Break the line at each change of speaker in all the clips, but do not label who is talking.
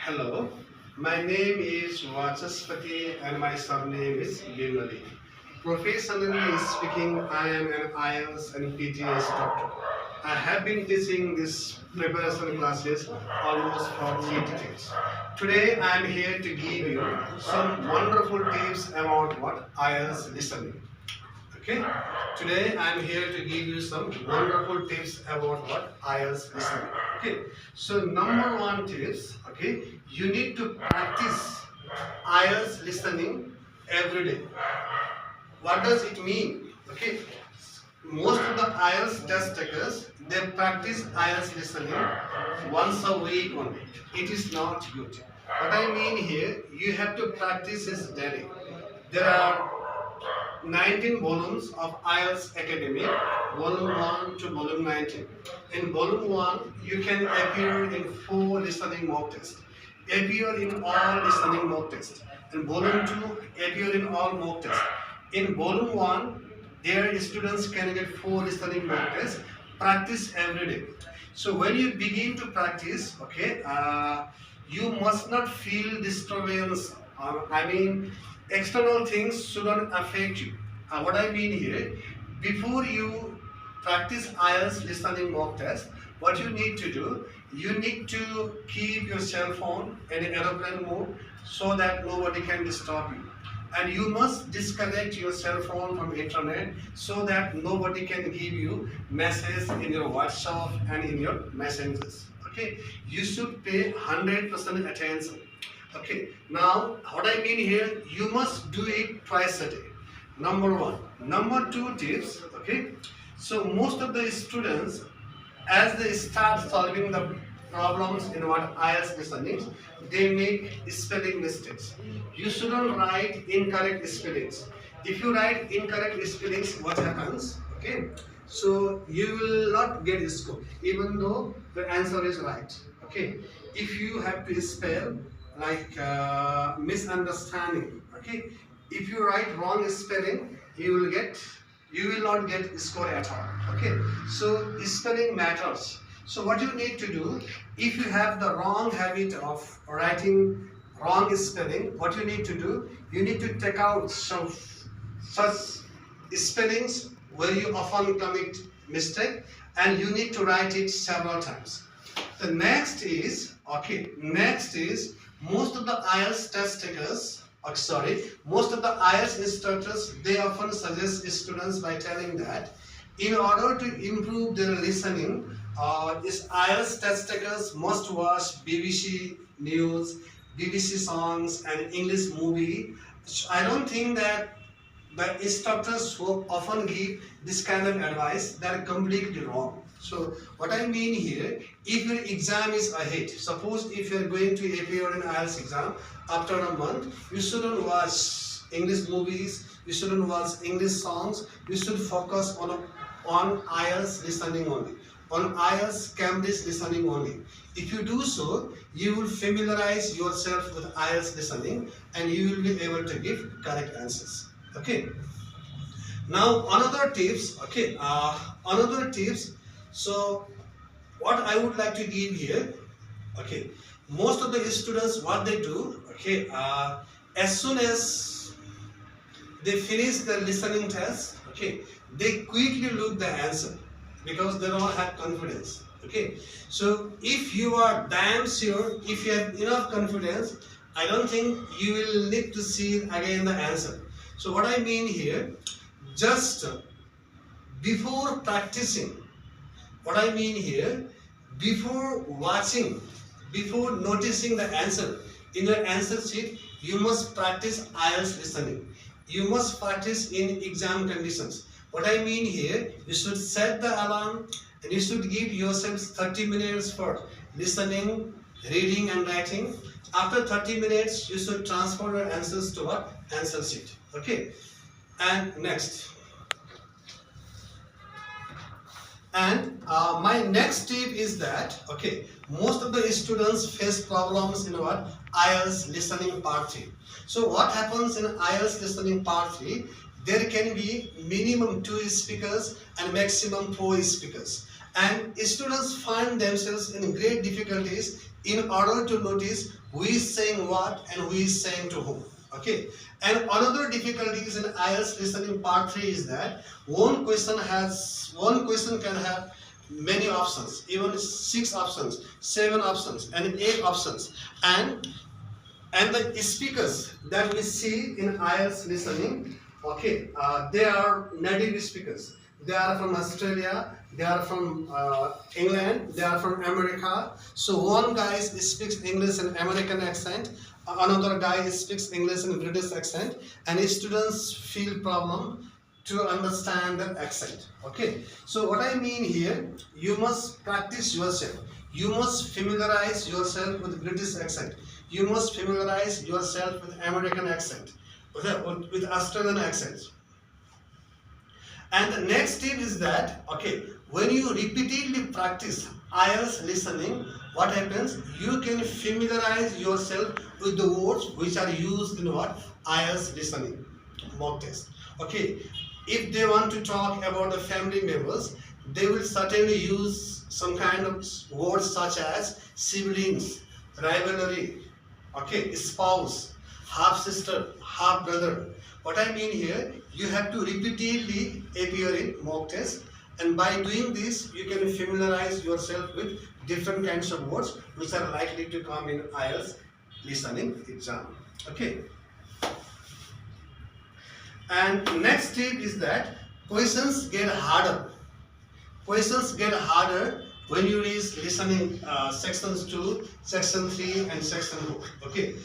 Hello, my name is Vachaspati and my surname is Bimali. Professionally speaking, I am an IELTS and PTS doctor. I have been teaching these preparation classes almost for 3 decades. Today I am here to give you some wonderful tips about what IELTS listening. Okay, today I am here to give you some wonderful tips about what IELTS listening. Okay, so number one tips. Okay, you need to practice IELTS listening every day. What does it mean? Okay, most of the IELTS test takers they practice IELTS listening once a week only. It is not good. What I mean here, you have to practice this daily. There are 19 volumes of IELTS Academy, volume 1 to volume 19. In volume 1, you can appear in 4 listening mock tests. Appear in all listening mock tests. In volume 2, appear in all mock tests. In volume 1, their students can get 4 listening mock tests. Practice every day. So when you begin to practice, okay, you must not feel disturbance. External things shouldn't affect you. What I mean here, before you practice IELTS listening mock test, what you need to do, you need to keep your cell phone in aeroplane mode so that nobody can disturb you. And you must disconnect your cell phone from internet so that nobody can give you messages in your WhatsApp and in your messages. Okay, you should pay 100% attention. Okay, now what I mean here, you must do it twice a day. Number one. Number two tips, okay. So most of the students, as they start solving the problems in what IELTS listening, they make spelling mistakes. You shouldn't write incorrect spellings. If you write incorrect spellings, what happens? Okay, so you will not get a score, even though the answer is right. Okay, if you have to spell like misunderstanding, okay, if you write wrong spelling, you will not get score at all. Okay, so spelling matters. So what you need to do, if you have the wrong habit of writing wrong spelling, what you need to do, you need to take out some such spellings where you often commit mistake, and you need to write it several times. The next is most of the IELTS test takers, most of the IELTS instructors, they often suggest students by telling that in order to improve their listening, IELTS test takers must watch BBC News, BBC songs and English movie. I don't think that the instructors who often give this kind of advice, they are completely wrong. So what I mean here, if your exam is ahead, suppose if you are going to appear in IELTS exam after a month, you shouldn't watch English movies, you shouldn't watch English songs, you should focus on IELTS listening only, on IELTS Cambridge listening only. If you do so, you will familiarize yourself with IELTS listening and you will be able to give correct answers. Okay. Now another tips. Okay. Another tips. So what I would like to give here. Okay. Most of the students, what they do. Okay. As soon as they finish the listening test, okay, they quickly look the answer because they don't have confidence. Okay. So if you are damn sure, if you have enough confidence, I don't think you will need to see again the answer. So what I mean here, just before practicing, what I mean here, before watching, before noticing the answer, in your answer sheet, you must practice IELTS listening. You must practice in exam conditions. What I mean here, you should set the alarm and you should give yourself 30 minutes for listening, reading and writing. After 30 minutes, you should transfer your answers to what? Answer sheet. Okay. And next. And my next tip is that, okay, most of the students face problems in what? IELTS listening part 3. So what happens in IELTS listening part 3? There can be minimum 2 speakers and maximum 4 speakers. and students find themselves in great difficulties in order to notice who is saying what and who is saying to whom. Okay, and another difficulty is in IELTS listening part 3 is that one question can have many options, even 6 options, 7 options, and 8 options, and the speakers that we see in IELTS listening, okay, they are native speakers. They are from Australia, they are from England, they are from America. So one guy speaks English in American accent, another guy speaks English in British accent, and students feel problem to understand the accent. Okay, so what I mean here, you must practice yourself. You must familiarize yourself with British accent. You must familiarize yourself with American accent, with Australian accent. And the next tip is that, okay, when you repeatedly practice IELTS listening, what happens? You can familiarize yourself with the words which are used in what? IELTS listening mock test. Okay, if they want to talk about the family members, they will certainly use some kind of words such as siblings, rivalry, okay, spouse, half sister, half brother. What I mean here, you have to repeatedly appear in mock test, and by doing this you can familiarize yourself with different kinds of words which are likely to come in IELTS listening exam. Okay, and next tip is that questions get harder. Questions get harder when you reach listening sections 2, section 3 and section 4. Okay,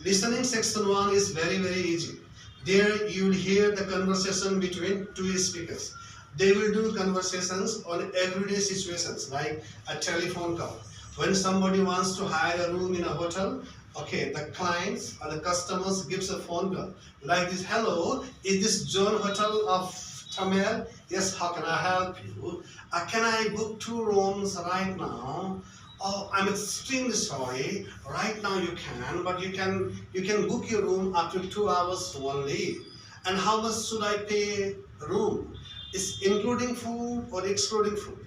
listening section 1 is very easy. There you will hear the conversation between two speakers. They will do conversations on everyday situations like a telephone call. When somebody wants to hire a room in a hotel, okay, the clients or the customers gives a phone call like this: hello, is this John Hotel of Tamil? Yes, how can I help you? Can I book 2 rooms right now? Oh, I'm extremely sorry. Right now you can, but you can book your room after 2 hours only. And how much should I pay room? Is including food or excluding food?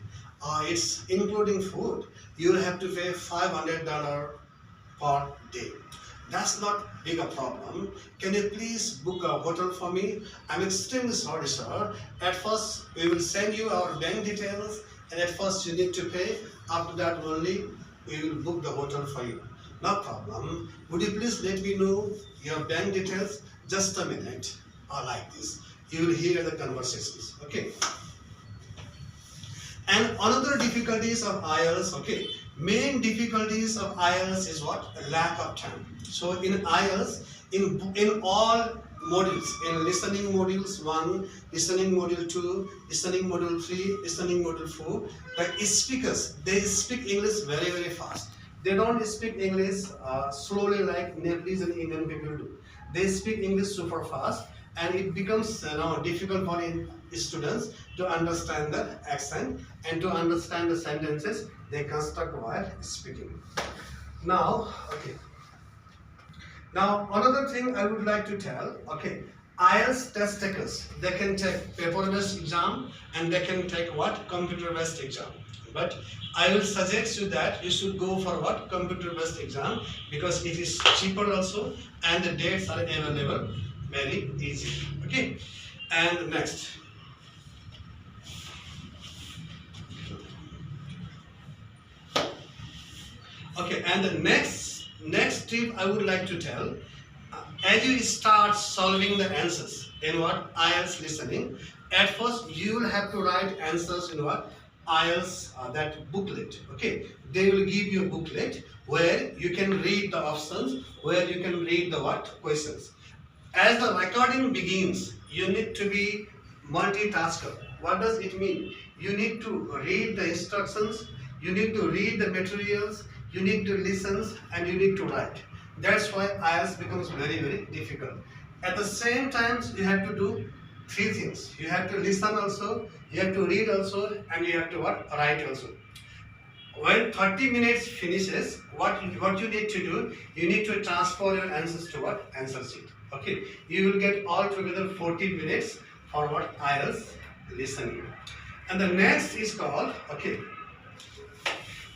It's including food. You will have to pay $500 per day. That's not big a problem. Can you please book a hotel for me? I'm extremely sorry, sir. At first, we will send you our bank details, and at first you need to pay. After that only, we will book the hotel for you. No problem. Would you please let me know your bank details? Just a minute. Like this. You will hear the conversations. Okay. And another difficulties of IELTS, okay, main difficulties of IELTS is what? Lack of time. So in IELTS, in all modules, in listening modules 1, listening module 2, listening module 3, listening module 4, the speakers, they speak English very fast. They don't speak English slowly like Nepalese and Indian people do. They speak English super fast, and it becomes difficult for students to understand the accent and to understand the sentences they construct while speaking. Now, okay. Now, another thing I would like to tell, okay, IELTS test takers, they can take paper-based exam and they can take what? Computer-based exam. But I will suggest you that you should go for what? Computer-based exam, because it is cheaper also and the dates are available very easy. Okay, and next. Okay, and the next tip I would like to tell, as you start solving the answers in what? IELTS listening, at first you will have to write answers in what? IELTS, that booklet. Okay, they will give you a booklet where you can read the options, where you can read the what? Questions. As the recording begins, you need to be multitasker. What does it mean? You need to read the instructions, you need to read the materials, you need to listen, and you need to write. That's why IELTS becomes very difficult. At the same time, you have to do 3 things. You have to listen also, you have to read also, and you have to what? Write also. When 30 minutes finishes, what you need to do, you need to transfer your answers to what? Answer sheet. Okay, you will get altogether 40 minutes for what? IELTS listening. And the next is called, okay,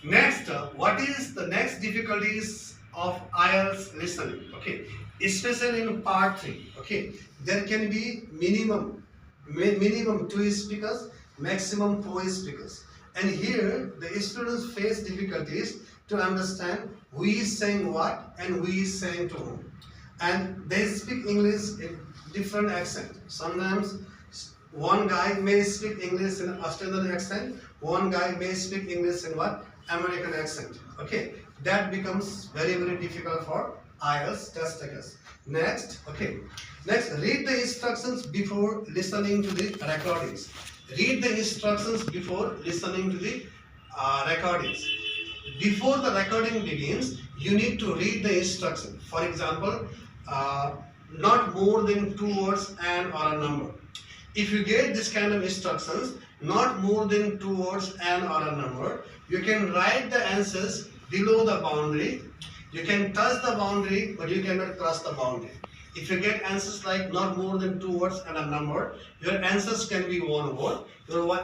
Next, what is the next difficulties of IELTS listening? Okay, especially in part 3. Okay, there can be minimum 2 speakers, maximum 4 speakers, and here the students face difficulties to understand who is saying what and who is saying to whom, and they speak English in different accent. Sometimes one guy may speak English in Australian accent, one guy may speak English in what? American accent. Okay, that becomes very difficult for IELTS test takers. Next, read the instructions before listening to the recordings. Read the instructions before listening to the recordings. Before the recording begins, you need to read the instruction. For example, not more than 2 words and or a number. If you get this kind of instructions, not more than 2 words and or a number, you can write the answers below the boundary. You can touch the boundary, but you cannot cross the boundary. If you get answers like not more than 2 words and a number, your answers can be 1 word.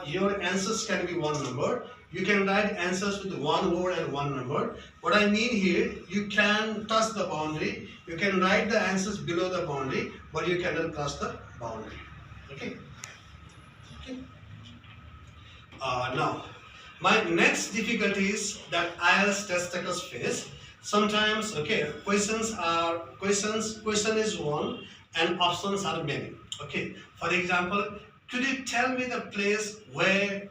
Your answers can be 1 number. You can write answers with 1 word and 1 number. What I mean here, you can touch the boundary. You can write the answers below the boundary, but you cannot cross the boundary. Okay. Now, my next difficulties that IELTS test takers face. Sometimes, question is one and options are many. Okay, for example, could you tell me the place where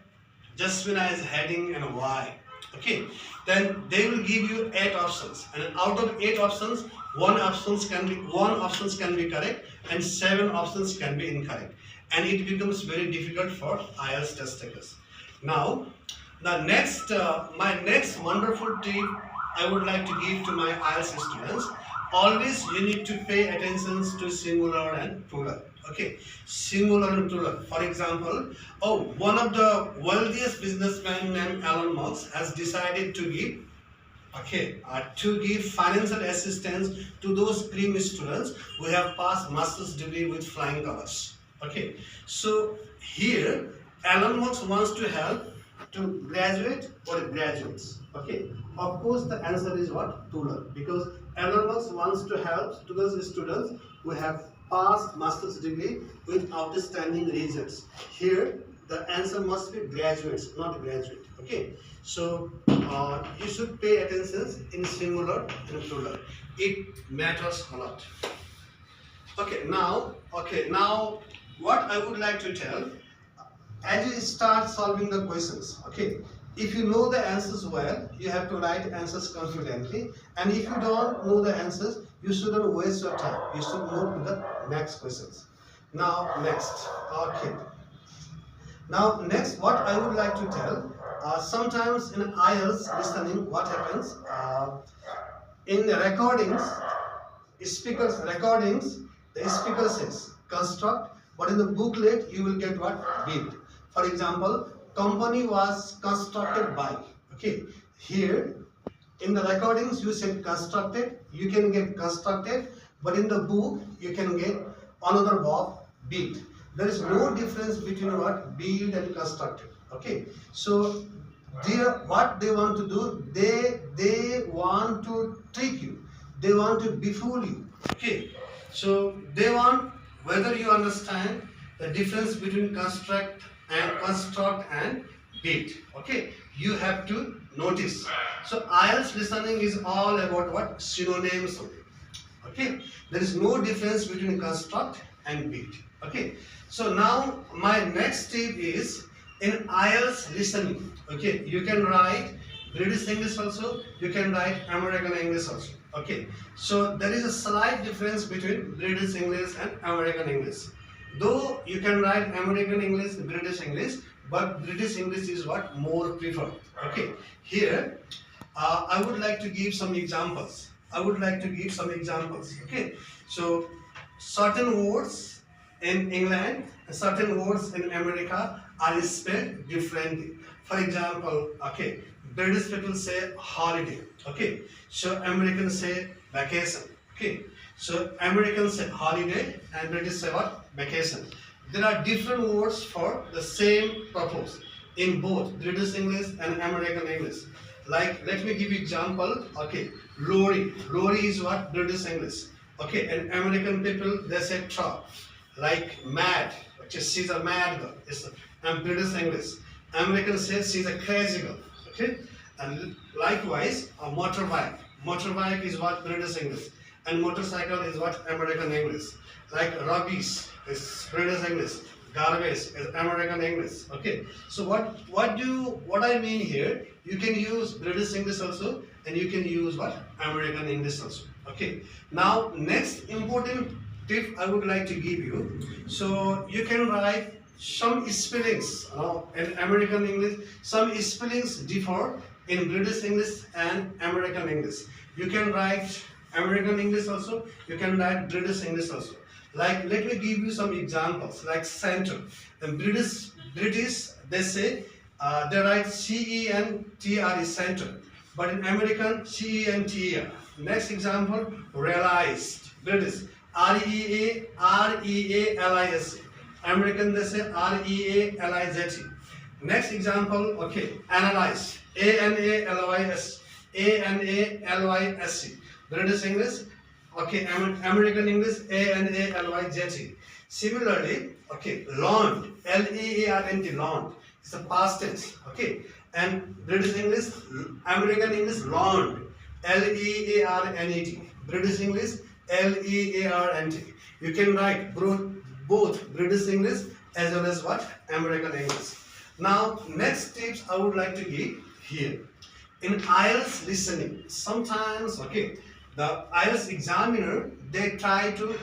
Jasmina is heading and why? Okay, then they will give you 8 options, and out of 8 options, one options can be correct and 7 options can be incorrect, and it becomes very difficult for IELTS test takers. Now, my next wonderful tip I would like to give to my IELTS students: always you need to pay attention to singular and plural. Okay, singular and plural. For example, one of the wealthiest businessmen named Elon Musk has decided to give financial assistance to those cream students who have passed master's degree with flying colors. Okay, so here Elon Musk wants to help to graduate or graduates. Okay, of course the answer is what? Plural, because Elon Musk wants to help to those students who have passed master's degree with outstanding results. Here the answer must be graduates, not graduate. Okay, so you should pay attention in singular and plural. It matters a lot. Now what I would like to tell, as you start solving the questions, if you know the answers well, you have to write answers confidently, and if you don't know the answers, you shouldn't waste your time. You should move to the next questions. Now next, what I would like to tell, sometimes in IELTS listening, what happens, in the recordings, the speaker says construct, but in the booklet you will get what? Build. For example, company was constructed by. Here in the recordings you said constructed, you can get constructed, but in the book you can get another verb, built. There is no difference between what? Build and constructed. So what they want to do, they want to trick you, they want to befool you. So they want, whether you understand the difference between construct and build. You have to notice. So IELTS listening is all about what? Synonyms. There is no difference between construct and build. So now my next tip is, in IELTS listening, you can write British English also, you can write American English also. So there is a slight difference between British English and American English. Though you can write American English, British English, but British English is what? More preferred. Here I would like to give some examples. So certain words in England and certain words in America are spelled differently. For example, British people say holiday. So Americans say vacation. So Americans say holiday and British say what? Vacation. There are different words for the same purpose in both British English and American English. Like, let me give you example. Okay, lorry. Lorry is what? British English. Okay, and American people they say truck. Like mad, okay, she's a mad girl. And British English. American says she's a crazy girl. Okay, and likewise a motorbike. Motorbike is what? British English. And motorcycle is what? American English. Like rubbish is British English. Garbage is American English. Okay, so what I mean here, you can use British English also, and you can use what? American English also. Okay, now next important tip I would like to give you. So you can write some spellings in American English. Some spellings differ in British English and American English. You can write American English also. You can write British English also. Like, let me give you some examples. Like center. In British they say they write CENTRE center, but in American CENTER. Next example, realized. British REALISE. American they say REALIZE. Next example, okay, analyze. ANALYSE. British English, okay, American English ANALYZE. Similarly, okay, learned. LEARNT. Learned. It's a past tense. Okay, and British English, American English learned. LEARNET. British English LEARNT. You can write both British English as well as what? American English. Now, next tips I would like to give here. In IELTS listening, sometimes, okay, the IELTS examiner they try to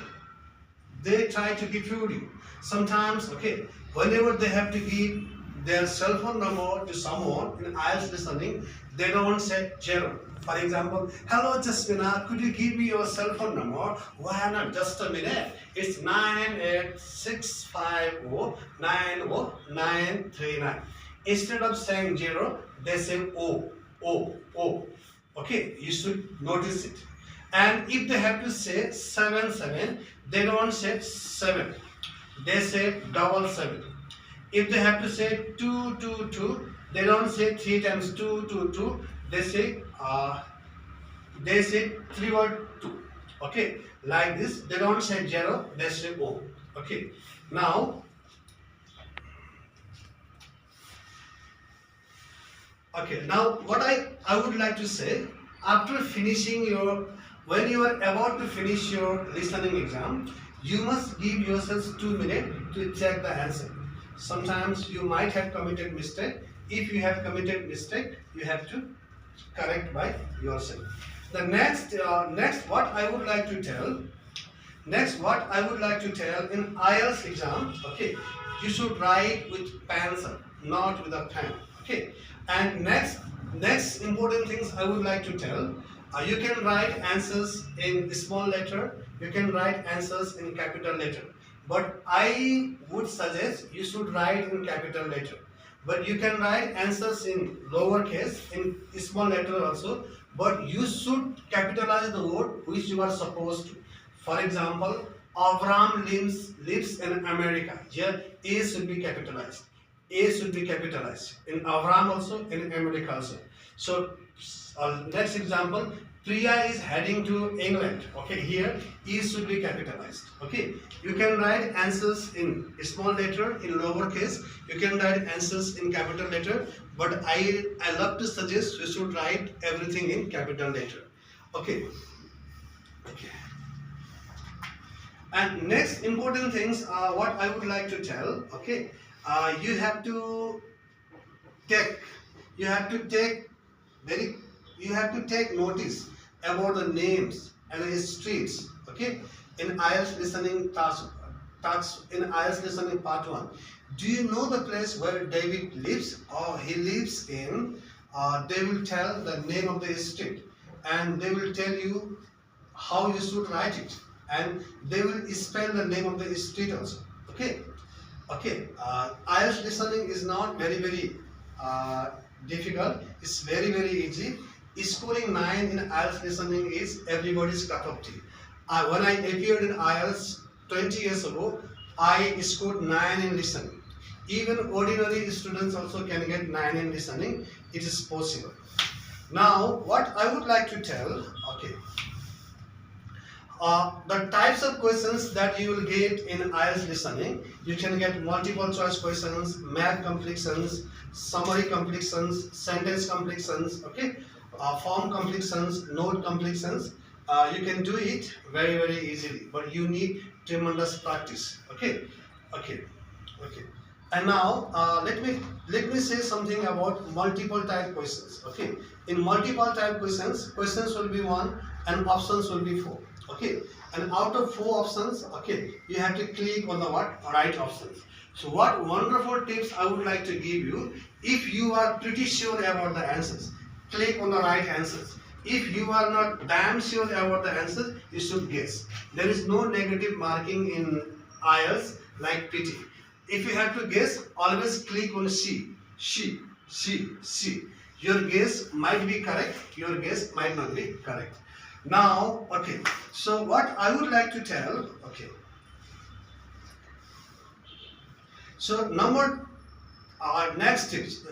give you. Sometimes, okay, whenever they have to give their cell phone number to someone in IELTS listening, they don't say 0. For example, hello Jasmina, could you give me your cell phone number? Why not? Just a minute. It's 986509039. Instead of saying 0, they say O. Okay, you should notice it. And if they have to say 77, they don't say 7. They say 77. If they have to say 222, they don't say 3 times 222. They say 3 or 2. Okay, like this. They don't say 0. They say O. Okay. Now, what I would like to say, after finishing when you are about to finish your listening exam, you must give yourselves 2 minutes to check the answer. Sometimes you might have committed mistake. If you have committed mistake, you have to correct by yourself. The next what I would like to tell in IELTS exam, okay, you should write with pencil, not with a pen. Okay, and next important things I would like to tell. You can write answers in small letter. You can write answers in capital letter. But I would suggest you should write in capital letter. But you can write answers in lowercase, in small letter also. But you should capitalize the word which you are supposed to. For example, Avram lives in America. Here, A should be capitalized. A should be capitalized. In Avram also, in America also. So, next example, Priya is heading to England. Okay, here E should be capitalized. Okay, you can write answers in small letter, in lowercase. You can write answers in capital letter. But I love to suggest you should write everything in capital letter. Okay. And next important things, what I would like to tell. Okay, you have to take notice about the names and the streets. Okay, in IELTS listening tasks in IELTS listening part 1. Do you know the place where David lives? Or he lives in? They will tell the name of the street, and they will tell you how you should write it, and they will spell the name of the street also. Okay. IELTS listening is not very difficult. It's very easy. Scoring 9 in IELTS listening is everybody's cup of tea. When I appeared in IELTS 20 years ago, I scored 9 in listening. Even ordinary students also can get 9 in listening. It is possible. Now, what I would like to tell, okay, the types of questions that you will get in IELTS listening, you can get multiple choice questions, math completions, summary completions, sentence completions, okay, form completions, note completions. You can do it very easily, but you need tremendous practice. Okay, okay, okay. And now let me say something about multiple type questions. Okay, in multiple type questions, questions will be one and options will be four. Okay, and out of four options, okay, you have to click on the what right options. So what wonderful tips I would like to give you. If you are pretty sure about the answers, click on the right answers. If you are not damn sure about the answers, you should guess. There is no negative marking in IELTS like pretty. If you have to guess, always click on she. Your guess might be correct, your guess might not be correct. Now, okay, so what I would like to tell, okay. So next tips.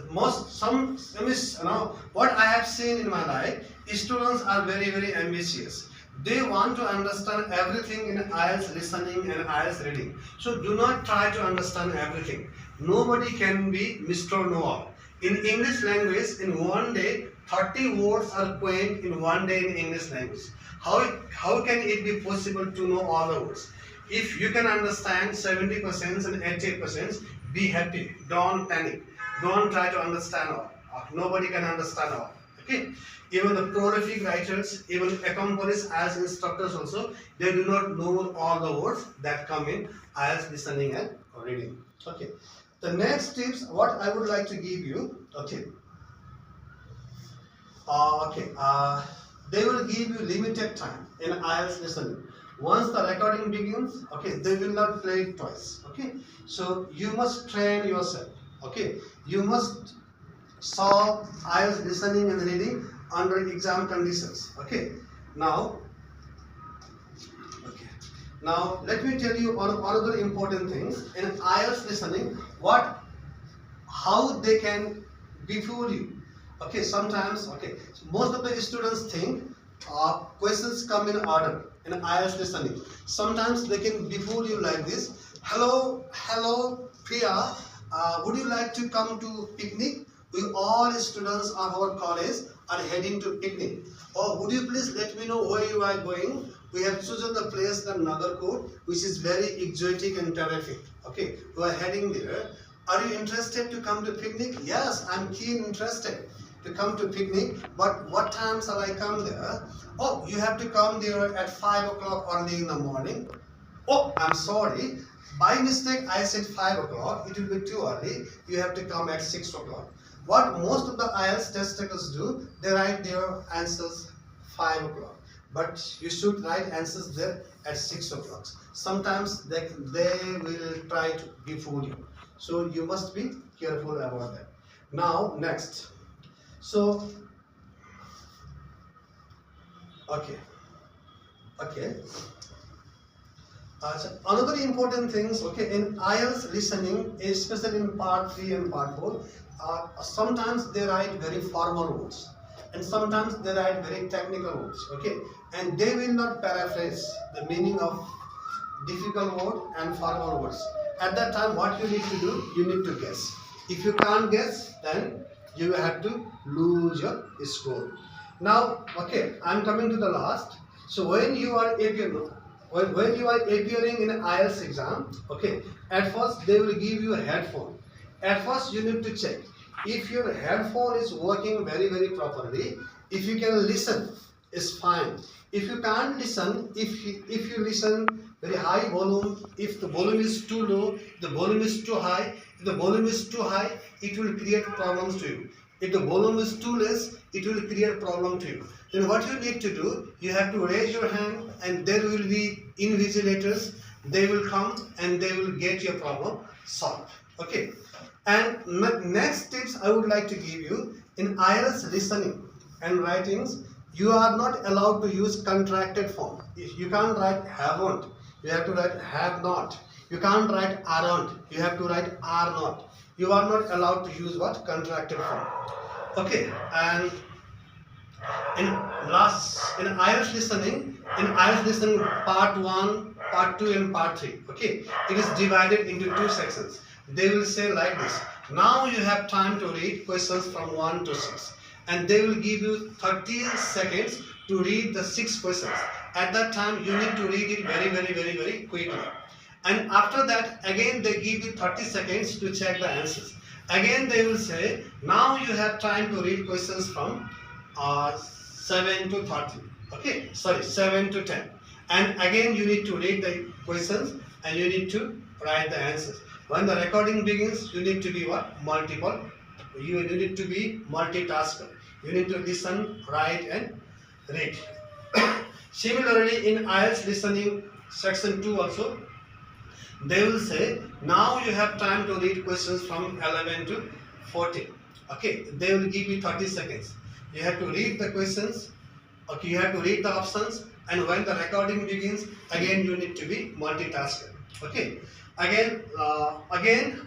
What I have seen in my life, students are very ambitious. They want to understand everything in IELTS listening and IELTS reading. So do not try to understand everything. Nobody can be Mr. Know-all. In English language, in one day, 30 words are coined in one day in English language. How can it be possible to know all the words? If you can understand 70% and 80%, be happy. Don't panic. Don't try to understand all. Nobody can understand all. Okay? Even the prolific writers, even accomplished as instructors also, they do not know all the words that come in as listening and reading. Okay. The next tips, what I would like to give you, okay. They will give you limited time in IELTS listening. Once the recording begins, okay, they will not play it twice. Okay, so you must train yourself. Okay, you must solve IELTS listening and reading under exam conditions. Okay, now let me tell you another important things in IELTS listening. How they can befool you. Okay, sometimes, okay, most of the students think questions come in order in IELTS listening. Sometimes they can befool you like this. Hello, Priya, would you like to come to picnic? We all students of our college are heading to picnic. Or would you please let me know where you are going? We have chosen the place in Nagarkot, which is very exotic and terrific. Okay, we are heading there. Are you interested to come to picnic? Yes, I'm keen interested to come to picnic, but what time shall I come there? Oh, you have to come there at 5 o'clock early in the morning. Oh, I'm sorry. By mistake, I said 5 o'clock. It will be too early. You have to come at 6 o'clock. What most of the IELTS test takers do, they write their answers 5 o'clock. But you should write answers there at 6 o'clock. Sometimes they will try to befool you. So you must be careful about that. Now, next. So, okay. So another important things, okay, in IELTS listening, especially in part 3 and part 4, sometimes they write very formal words and sometimes they write very technical words, okay, and they will not paraphrase the meaning of difficult word and formal words. At that time, what you need to do, you need to guess. If you can't guess, then you have to lose your score. Now, okay, I'm coming to the last. So when you are appearing in an IELTS exam, okay, at first they will give you a headphone. At first you need to check if your headphone is working very properly. If you can listen, it's fine. If you can't listen, if you listen very high volume, if the volume is too low, the volume is too high. If the volume is too high, it will create problems to you. If the volume is too less, it will create problem to you. Then what you need to do, you have to raise your hand and there will be invigilators. They will come and they will get your problem solved. Okay. And next tips I would like to give you, in IELTS listening and writings, you are not allowed to use contracted form. You can't write haven't. You have to write have not. You can't write aren't. You have to write are not. You are not allowed to use what? Contracted form. Okay, and In IELTS listening part 1, part 2 and part 3, okay, it is divided into two sections. They will say like this: now you have time to read questions from 1 to 6, and they will give you 30 seconds to read the 6 questions. At that time you need to read it very quickly, and after that again they give you 30 seconds to check the answers. Again they will say, now you have time to read questions from 7 to 30, okay, sorry, 7 to 10, and again you need to read the questions and you need to write the answers. When the recording begins, you need to be what? Multiple. You need to be multitasker. You need to listen, write and read. Similarly, in IELTS listening section 2 also, they will say, now you have time to read questions from 11 to 14. Okay, they will give you 30 seconds. You have to read the questions, okay, you have to read the options, and when the recording begins, again you need to be multitasker. Okay, again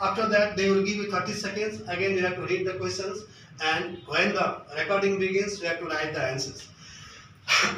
after that they will give you 30 seconds. Again you have to read the questions, and when the recording begins, you have to write the answers.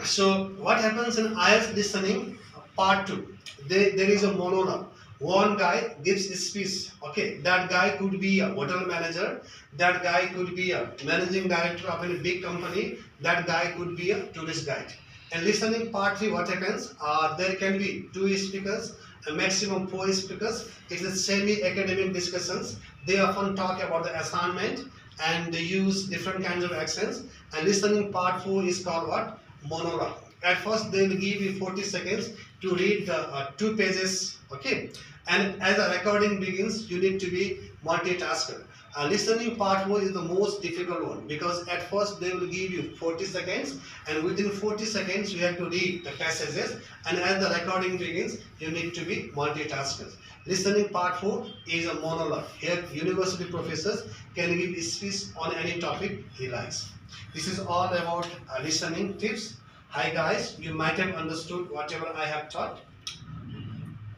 So what happens in IELTS listening part 2? There is a monologue. One guy gives a speech. Okay, that guy could be a hotel manager. That guy could be a managing director of a big company. That guy could be a tourist guide. And listening part 3, what happens? There can be 2 speakers, a maximum 4 speakers. It's a semi-academic discussions. They often talk about the assignment and they use different kinds of accents. And listening part 4 is called what? Monologue. At first they will give you 40 seconds to read the 2 pages, okay, and as the recording begins, you need to be multitasker. Listening part 4 is the most difficult one, because at first they will give you 40 seconds, and within 40 seconds you have to read the passages, and as the recording begins, you need to be multitaskers. Listening part 4 is a monologue. Here university professors can give a speech on any topic he likes. This is all about listening tips. Hi guys, you might have understood whatever I have taught.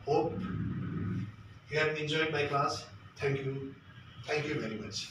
Hope you have enjoyed my class. Thank you. Thank you very much.